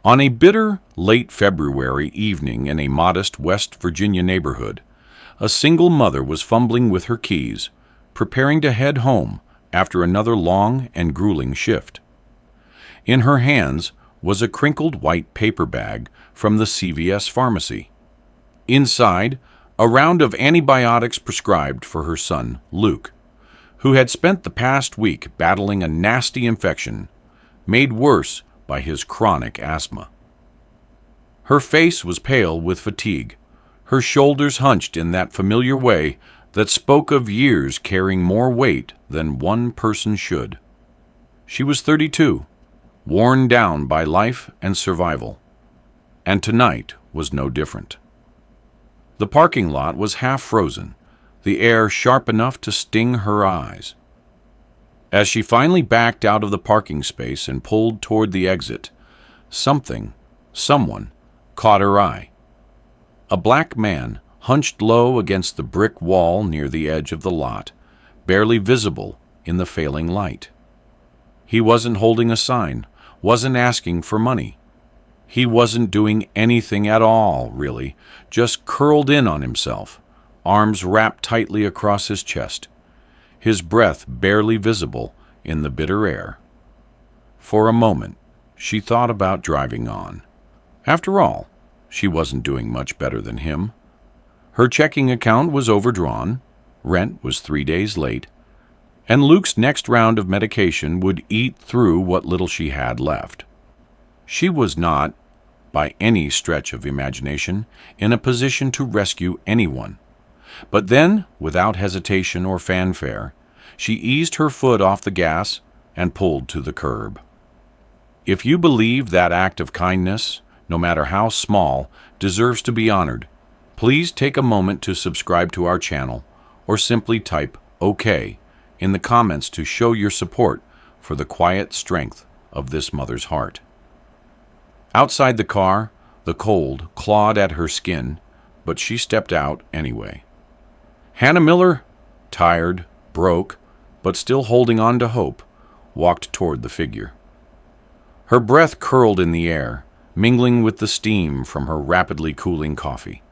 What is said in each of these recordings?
On a bitter, late February evening in a modest West Virginia neighborhood, a single mother was fumbling with her keys, preparing to head home after another long and grueling shift. In her hands was a crinkled white paper bag from the CVS pharmacy. Inside, a round of antibiotics prescribed for her son, Luke, who had spent the past week battling a nasty infection, made worse by his chronic asthma. Her face was pale with fatigue, her shoulders hunched in that familiar way that spoke of years carrying more weight than one person should. She was 32, worn down by life and survival, and tonight was no different. The parking lot was half frozen, the air sharp enough to sting her eyes. As she finally backed out of the parking space and pulled toward the exit, someone, caught her eye. A black man hunched low against the brick wall near the edge of the lot, barely visible in the failing light. He wasn't holding a sign, wasn't asking for money. He wasn't doing anything at all, really, just curled in on himself, arms wrapped tightly across his chest, his breath barely visible in the bitter air. For a moment, she thought about driving on. After all, she wasn't doing much better than him. Her checking account was overdrawn, rent was 3 days late, and Luke's next round of medication would eat through what little she had left. She was not, by any stretch of imagination, in a position to rescue anyone. But then, without hesitation or fanfare, she eased her foot off the gas and pulled to the curb. If you believe that act of kindness, no matter how small, deserves to be honored, please take a moment to subscribe to our channel or simply type OK in the comments to show your support for the quiet strength of this mother's heart. Outside the car, the cold clawed at her skin, but she stepped out anyway. Hannah Miller, tired, broke, but still holding on to hope, walked toward the figure. Her breath curled in the air, mingling with the steam from her rapidly cooling coffee.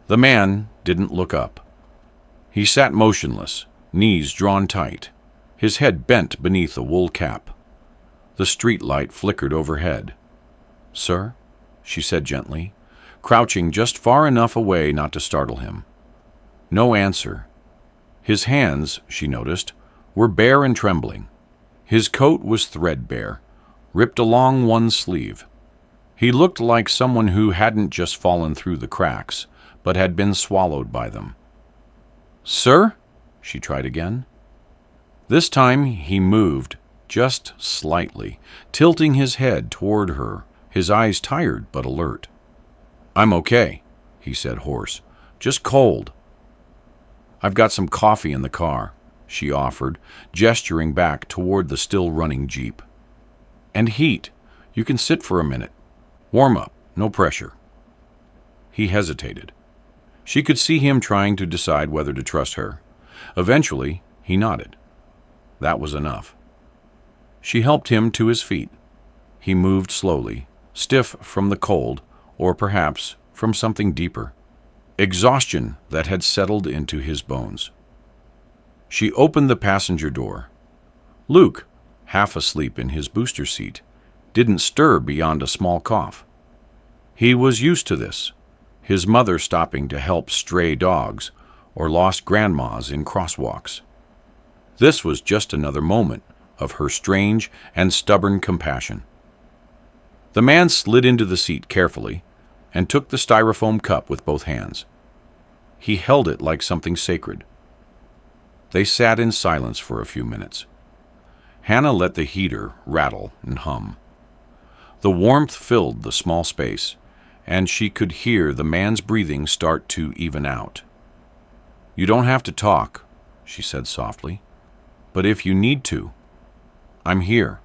The man didn't look up. He sat motionless, knees drawn tight, his head bent beneath a wool cap. The street light flickered overhead. "Sir?" she said gently, crouching just far enough away not to startle him. No answer. His hands, she noticed, were bare and trembling. His coat was threadbare, ripped along one sleeve. He looked like someone who hadn't just fallen through the cracks, but had been swallowed by them. "Sir?" she tried again. This time he moved, just slightly, tilting his head toward her, his eyes tired but alert. "I'm okay," he said hoarse. "Just cold." "I've got some coffee in the car," she offered, gesturing back toward the still-running Jeep. "And heat. You can sit for a minute. Warm up, no pressure." He hesitated. She could see him trying to decide whether to trust her. Eventually, he nodded. That was enough. She helped him to his feet. He moved slowly, stiff from the cold, or perhaps from something deeper. Exhaustion that had settled into his bones. She opened the passenger door. Luke, half asleep in his booster seat, didn't stir beyond a small cough. He was used to this, his mother stopping to help stray dogs or lost grandmas in crosswalks. This was just another moment of her strange and stubborn compassion. The man slid into the seat carefully and took the styrofoam cup with both hands. He held it like something sacred. They sat in silence for a few minutes. Hannah let the heater rattle and hum. The warmth filled the small space, and she could hear the man's breathing start to even out. "You don't have to talk," she said softly, "but if you need to, I'm here."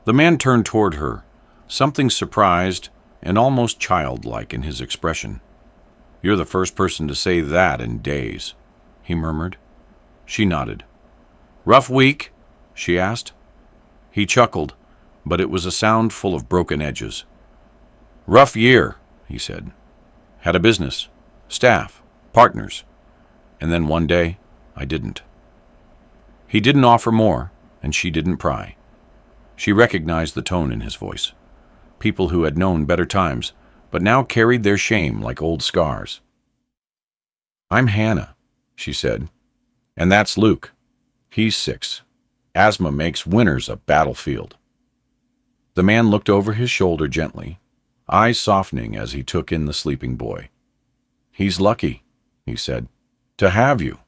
The man turned toward her, something surprised and almost childlike in his expression. "You're the first person to say that in days," he murmured. She nodded. "Rough week?" she asked. He chuckled, but it was a sound full of broken edges. "Rough year," he said. "Had a business, staff, partners, and then one day, I didn't." He didn't offer more, and she didn't pry. She recognized the tone in his voice. People who had known better times, but now carried their shame like old scars. "I'm Hannah," she said, "and that's Luke. He's 6. Asthma makes winters a battlefield." The man looked over his shoulder gently, eyes softening as he took in the sleeping boy. "He's lucky," he said, "to have you."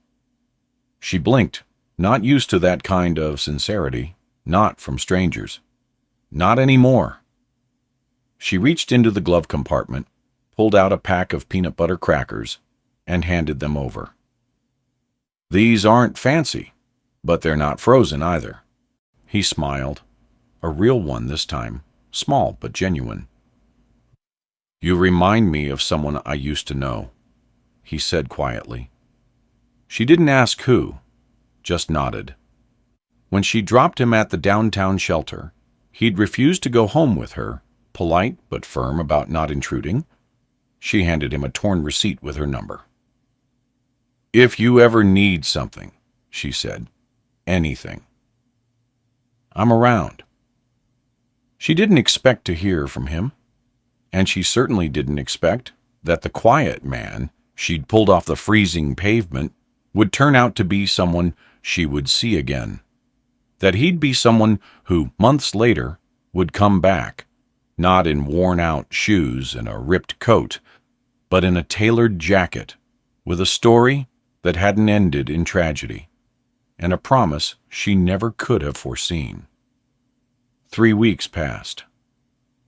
She blinked, not used to that kind of sincerity, not from strangers. Not anymore. She reached into the glove compartment, pulled out a pack of peanut butter crackers, and handed them over. "These aren't fancy, but they're not frozen either." He smiled. A real one this time, small but genuine. "You remind me of someone I used to know," he said quietly. She didn't ask who, just nodded. When she dropped him at the downtown shelter, he'd refused to go home with her, polite but firm about not intruding. She handed him a torn receipt with her number. "If you ever need something," she said, "anything, I'm around." She didn't expect to hear from him, and she certainly didn't expect that the quiet man she'd pulled off the freezing pavement would turn out to be someone she would see again. That he'd be someone who, months later, would come back, not in worn-out shoes and a ripped coat, but in a tailored jacket, with a story that hadn't ended in tragedy, and a promise she never could have foreseen. 3 weeks passed.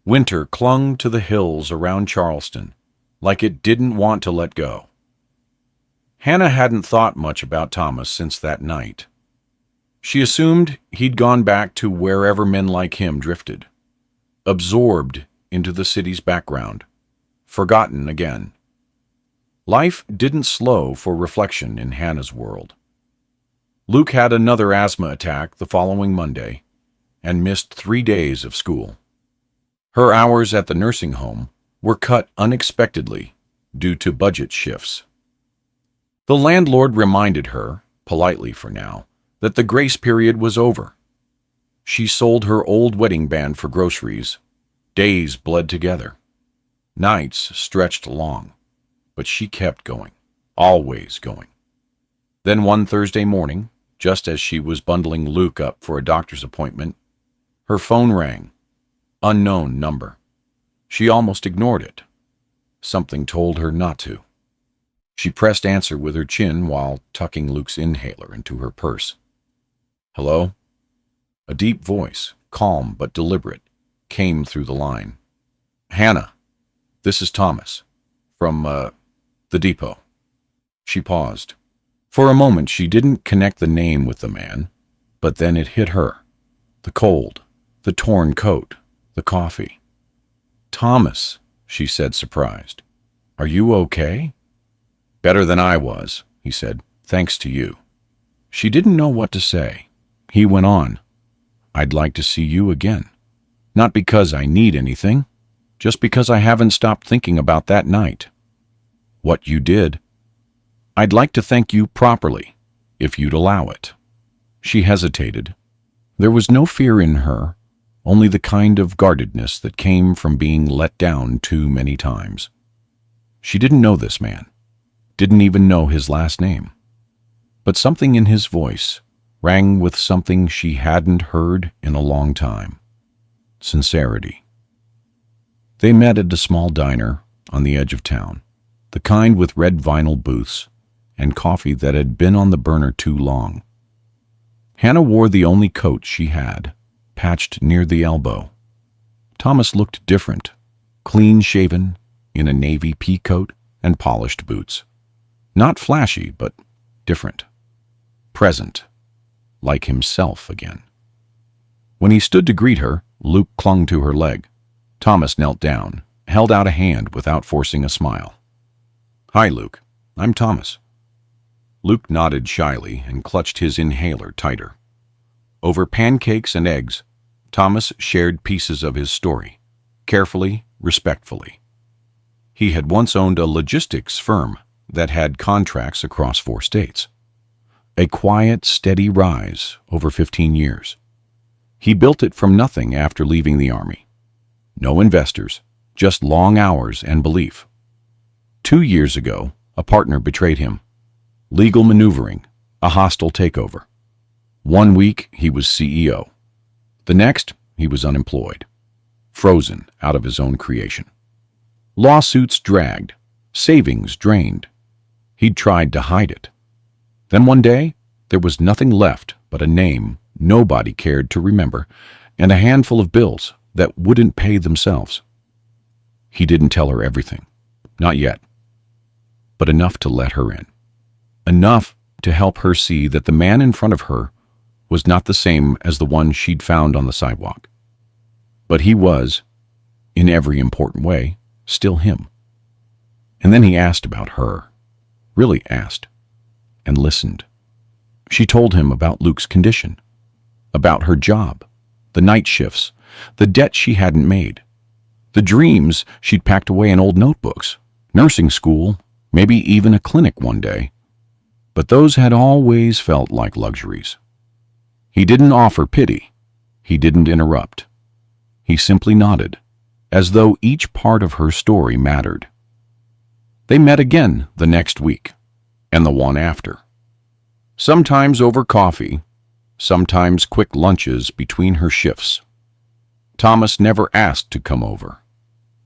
Winter clung to the hills around Charleston, like it didn't want to let go. Hannah hadn't thought much about Thomas since that night. She assumed he'd gone back to wherever men like him drifted, absorbed into the city's background, forgotten again. Life didn't slow for reflection in Hannah's world. Luke had another asthma attack the following Monday and missed 3 days of school. Her hours at the nursing home were cut unexpectedly due to budget shifts. The landlord reminded her, politely for now, that the grace period was over. She sold her old wedding band for groceries. Days bled together. Nights stretched long, but she kept going, always going. Then one Thursday morning, just as she was bundling Luke up for a doctor's appointment, her phone rang. Unknown number. She almost ignored it. Something told her not to. She pressed answer with her chin while tucking Luke's inhaler into her purse. "Hello?" A deep voice, calm but deliberate, came through the line. "Hannah, this is Thomas, from, the depot." She paused. For a moment she didn't connect the name with the man, but then it hit her. The cold, the torn coat, the coffee. "Thomas," she said, surprised. "Are you okay?" "Better than I was," he said, "thanks to you." She didn't know what to say. He went on, "I'd like to see you again. Not because I need anything, just because I haven't stopped thinking about that night. What you did. I'd like to thank you properly, if you'd allow it." She hesitated. There was no fear in her, only the kind of guardedness that came from being let down too many times. She didn't know this man, didn't even know his last name. But something in his voice rang with something she hadn't heard in a long time. Sincerity. They met at a small diner on the edge of town, the kind with red vinyl booths and coffee that had been on the burner too long. Hannah wore the only coat she had, patched near the elbow. Thomas looked different, clean-shaven, in a navy pea coat and polished boots. Not flashy, but different. Present. Like himself again. When he stood to greet her, Luke clung to her leg. Thomas knelt down, held out a hand without forcing a smile. "Hi, Luke. I'm Thomas." Luke nodded shyly and clutched his inhaler tighter. Over pancakes and eggs, Thomas shared pieces of his story, carefully, respectfully. He had once owned a logistics firm that had contracts across 4 states. A quiet, steady rise over 15 years. He built it from nothing after leaving the Army. No investors, just long hours and belief. 2 years ago, a partner betrayed him. Legal maneuvering, a hostile takeover. 1 week, he was CEO. The next, he was unemployed, frozen out of his own creation. Lawsuits dragged, savings drained. He'd tried to hide it. Then one day, there was nothing left but a name nobody cared to remember and a handful of bills that wouldn't pay themselves. He didn't tell her everything, not yet, but enough to let her in. Enough to help her see that the man in front of her was not the same as the one she'd found on the sidewalk. But he was, in every important way, still him. And then he asked about her, really asked, and listened. She told him about Luke's condition, about her job, the night shifts, the debt she hadn't made, the dreams she'd packed away in old notebooks, nursing school, maybe even a clinic one day. But those had always felt like luxuries. He didn't offer pity. He didn't interrupt. He simply nodded, as though each part of her story mattered. They met again the next week, and the one after. Sometimes over coffee, sometimes quick lunches between her shifts. Thomas never asked to come over,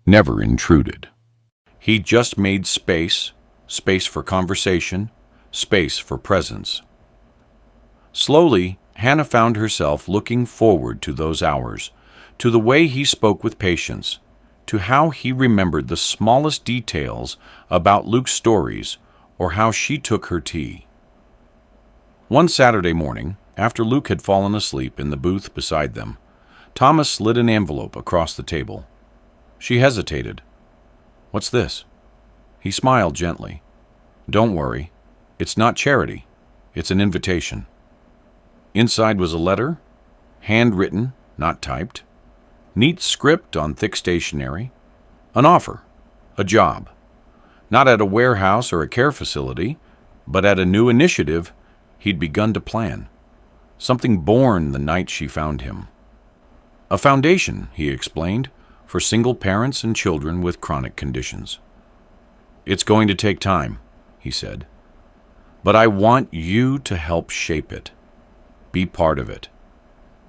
never intruded. He just made space, space for conversation, space for presence. Slowly, Hannah found herself looking forward to those hours, to the way he spoke with patience, to how he remembered the smallest details about Luke's stories or how she took her tea. One Saturday morning, after Luke had fallen asleep in the booth beside them, Thomas slid an envelope across the table. She hesitated. "What's this?" He smiled gently. "Don't worry. It's not charity. It's an invitation." Inside was a letter, handwritten, not typed, neat script on thick stationery, an offer, a job, not at a warehouse or a care facility, but at a new initiative he'd begun to plan, something born the night she found him. A foundation, he explained, for single parents and children with chronic conditions. "It's going to take time," he said, "but I want you to help shape it. Be part of it.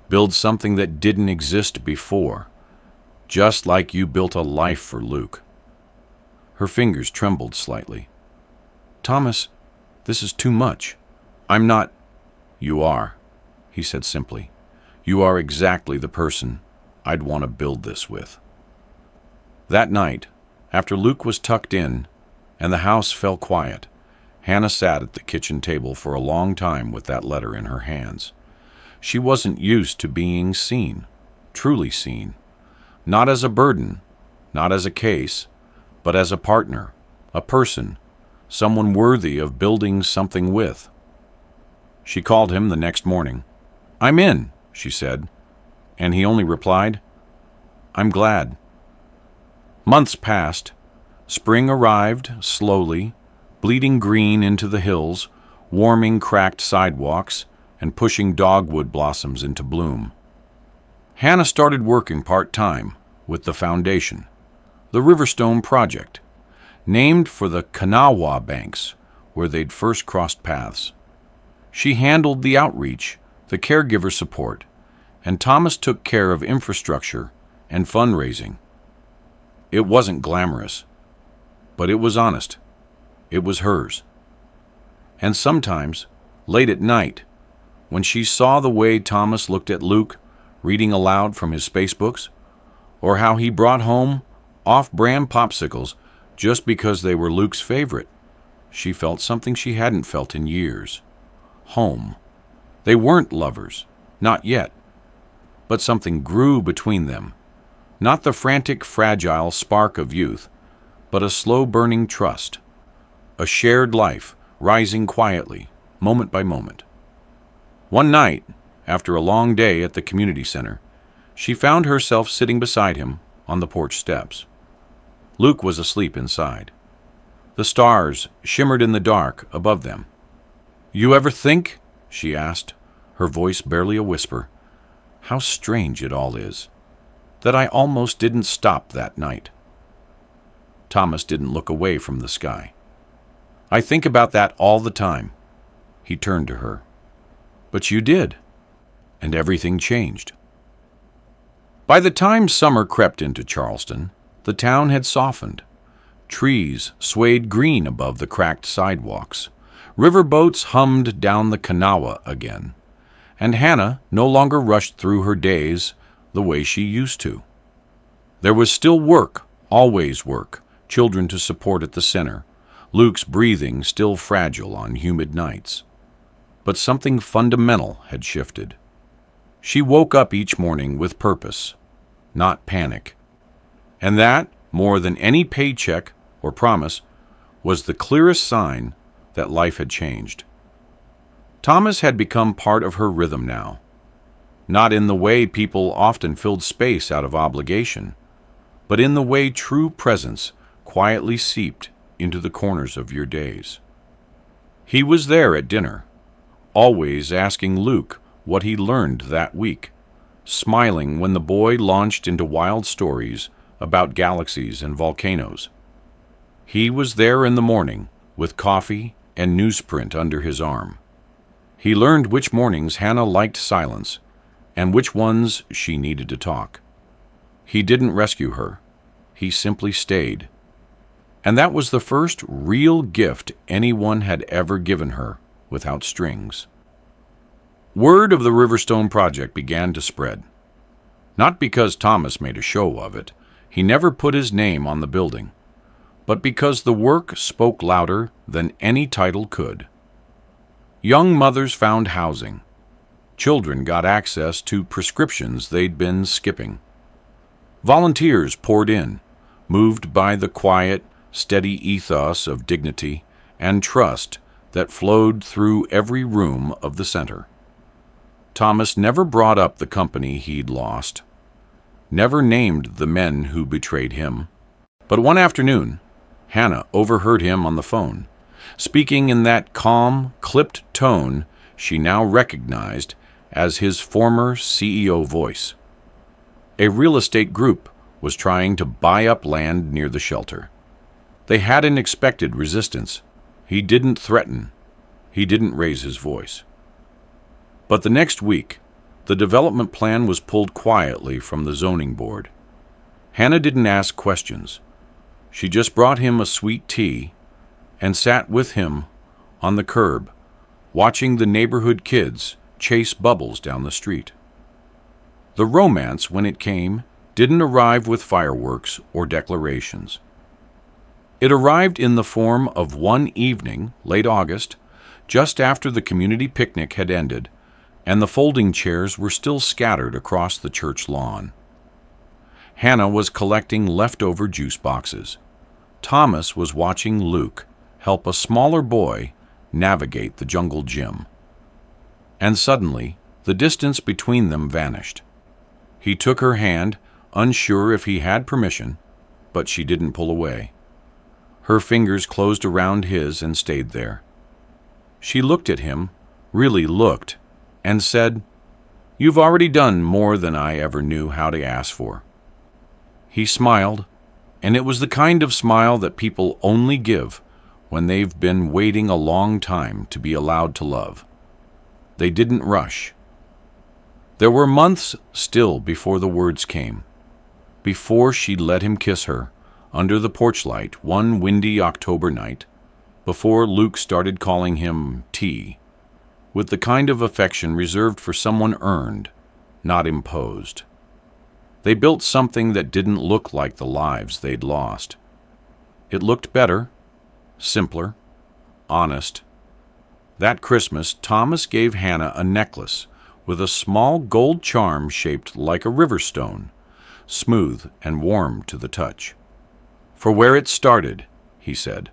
Build something that didn't exist before, just like you built a life for Luke." Her fingers trembled slightly. "Thomas, this is too much. I'm not—" "You are," he said simply. "You are exactly the person I'd want to build this with." That night, after Luke was tucked in and the house fell quiet, Hannah sat at the kitchen table for a long time with that letter in her hands. She wasn't used to being seen, truly seen, not as a burden, not as a case, but as a partner, a person, someone worthy of building something with. She called him the next morning. "I'm in," she said, and he only replied, "I'm glad." Months passed. Spring arrived, slowly, bleeding green into the hills, warming cracked sidewalks, and pushing dogwood blossoms into bloom. Hannah started working part-time with the foundation, the Riverstone Project, named for the Kanawha banks where they'd first crossed paths. She handled the outreach, the caregiver support, and Thomas took care of infrastructure and fundraising. It wasn't glamorous, but it was honest. It was hers. And sometimes, late at night, when she saw the way Thomas looked at Luke, reading aloud from his space books, or how he brought home off-brand popsicles just because they were Luke's favorite, she felt something she hadn't felt in years. Home. They weren't lovers, not yet, but something grew between them. Not the frantic, fragile spark of youth, but a slow-burning trust, a shared life rising quietly, moment by moment. One night, after a long day at the community center, She found herself sitting beside him on the porch steps. Luke was asleep inside. The stars shimmered in the dark above them. "You ever think," she asked, her voice barely a whisper, "how strange it all is, that I almost didn't stop that night?" Thomas didn't look away from the sky. "I think about that all the time." He turned to her. "But you did, and everything changed." By the time summer crept into Charleston, the town had softened. Trees swayed green above the cracked sidewalks. Riverboats hummed down the Kanawha again, and Hannah no longer rushed through her days the way she used to. There was still work, always work, children to support at the center, Luke's breathing still fragile on humid nights. But something fundamental had shifted. She woke up each morning with purpose, not panic. And that, more than any paycheck or promise, was the clearest sign that life had changed. Thomas had become part of her rhythm now, not in the way people often filled space out of obligation, but in the way true presence quietly seeped into the corners of your days. He was there at dinner, always asking Luke what he learned that week, smiling when the boy launched into wild stories about galaxies and volcanoes. He was there in the morning with coffee and newsprint under his arm. He learned which mornings Hannah liked silence and which ones she needed to talk. He didn't rescue her. He simply stayed. And that was the first real gift anyone had ever given her without strings. Word of the Riverstone project began to spread. Not because Thomas made a show of it, he never put his name on the building, but because the work spoke louder than any title could. Young mothers found housing. Children got access to prescriptions they'd been skipping. Volunteers poured in, moved by the quiet, steady ethos of dignity and trust that flowed through every room of the center. Thomas never brought up the company he'd lost, never named the men who betrayed him. But one afternoon, Hannah overheard him on the phone, speaking in that calm, clipped tone she now recognized as his former CEO voice. A real estate group was trying to buy up land near the shelter. They hadn't expected resistance. He didn't threaten. He didn't raise his voice. But the next week, the development plan was pulled quietly from the zoning board. Hannah didn't ask questions. She just brought him a sweet tea and sat with him on the curb, watching the neighborhood kids chase bubbles down the street. The romance, when it came, didn't arrive with fireworks or declarations. It arrived in the form of one evening, late August, just after the community picnic had ended, and the folding chairs were still scattered across the church lawn. Hannah was collecting leftover juice boxes. Thomas was watching Luke help a smaller boy navigate the jungle gym. And suddenly, the distance between them vanished. He took her hand, unsure if he had permission, but she didn't pull away. Her fingers closed around his and stayed there. She looked at him, really looked, and said, "You've already done more than I ever knew how to ask for." He smiled, and it was the kind of smile that people only give when they've been waiting a long time to be allowed to love. They didn't rush. There were months still before the words came, before she let him kiss her under the porch light one windy October night, before Luke started calling him T, with the kind of affection reserved for someone earned, not imposed. They built something that didn't look like the lives they'd lost. It looked better, simpler, honest. That Christmas, Thomas gave Hannah a necklace with a small gold charm shaped like a river stone, smooth and warm to the touch. "For where it started," he said.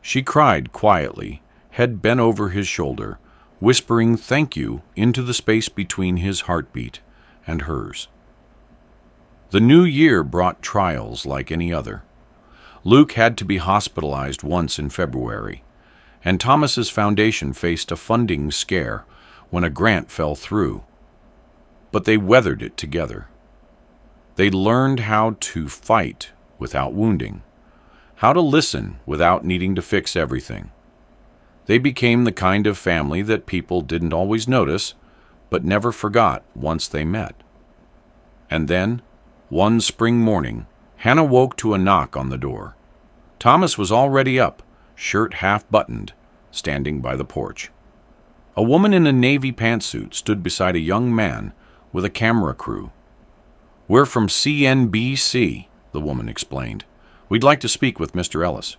She cried quietly, head bent over his shoulder, whispering thank you into the space between his heartbeat and hers. The new year brought trials like any other. Luke had to be hospitalized once in February, and Thomas's foundation faced a funding scare when a grant fell through. But they weathered it together. They learned how to fight without wounding, how to listen without needing to fix everything. They became the kind of family that people didn't always notice, but never forgot once they met. And then, one spring morning, Hannah woke to a knock on the door. Thomas was already up, shirt half-buttoned, standing by the porch. A woman in a navy pantsuit stood beside a young man with a camera crew. "We're from CNBC," the woman explained. "We'd like to speak with Mr. Ellis.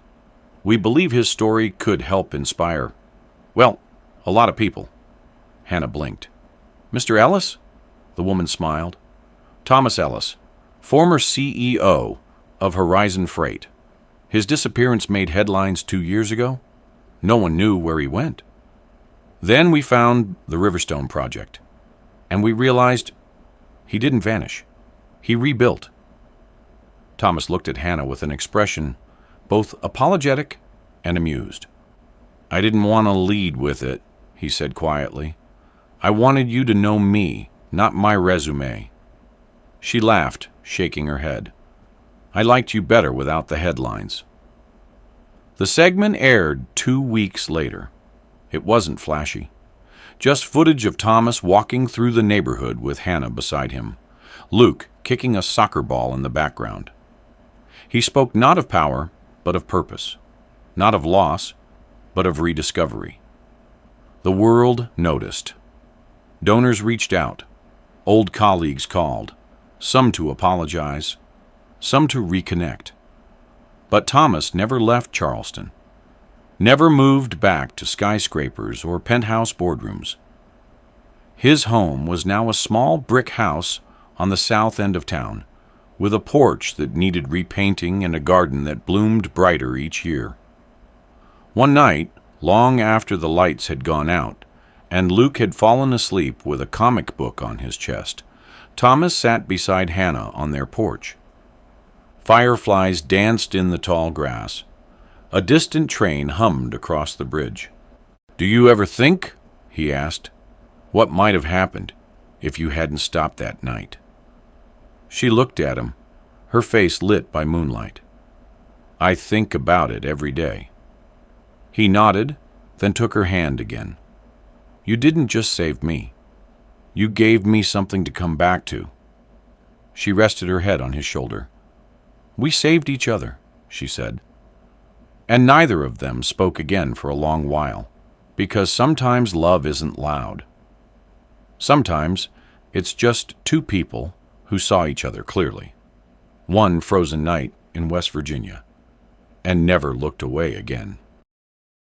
We believe his story could help inspire, well, a lot of people." Hannah blinked. "Mr. Ellis?" The woman smiled. "Thomas Ellis, former CEO of Horizon Freight. His disappearance made headlines 2 years ago. No one knew where he went. Then we found the Riverstone Project, and we realized he didn't vanish. He rebuilt." Thomas looked at Hannah with an expression both apologetic and amused. "I didn't want to lead with it," he said quietly. "I wanted you to know me, not my resume." She laughed, shaking her head. "I liked you better without the headlines." The segment aired 2 weeks later. It wasn't flashy. Just footage of Thomas walking through the neighborhood with Hannah beside him, Luke kicking a soccer ball in the background. He spoke not of power, but of purpose, not of loss, but of rediscovery. The world noticed. Donors reached out. Old colleagues called, some to apologize, some to reconnect. But Thomas never left Charleston, never moved back to skyscrapers or penthouse boardrooms. His home was now a small brick house on the south end of town, with a porch that needed repainting and a garden that bloomed brighter each year. One night, long after the lights had gone out, and Luke had fallen asleep with a comic book on his chest, Thomas sat beside Hannah on their porch. Fireflies danced in the tall grass. A distant train hummed across the bridge. "Do you ever think," he asked, "what might have happened if you hadn't stopped that night?" She looked at him, her face lit by moonlight. "I think about it every day." He nodded, then took her hand again. "You didn't just save me. You gave me something to come back to." She rested her head on his shoulder. "We saved each other," she said. And neither of them spoke again for a long while, because sometimes love isn't loud. Sometimes it's just two people who saw each other clearly, one frozen night in West Virginia, and never looked away again.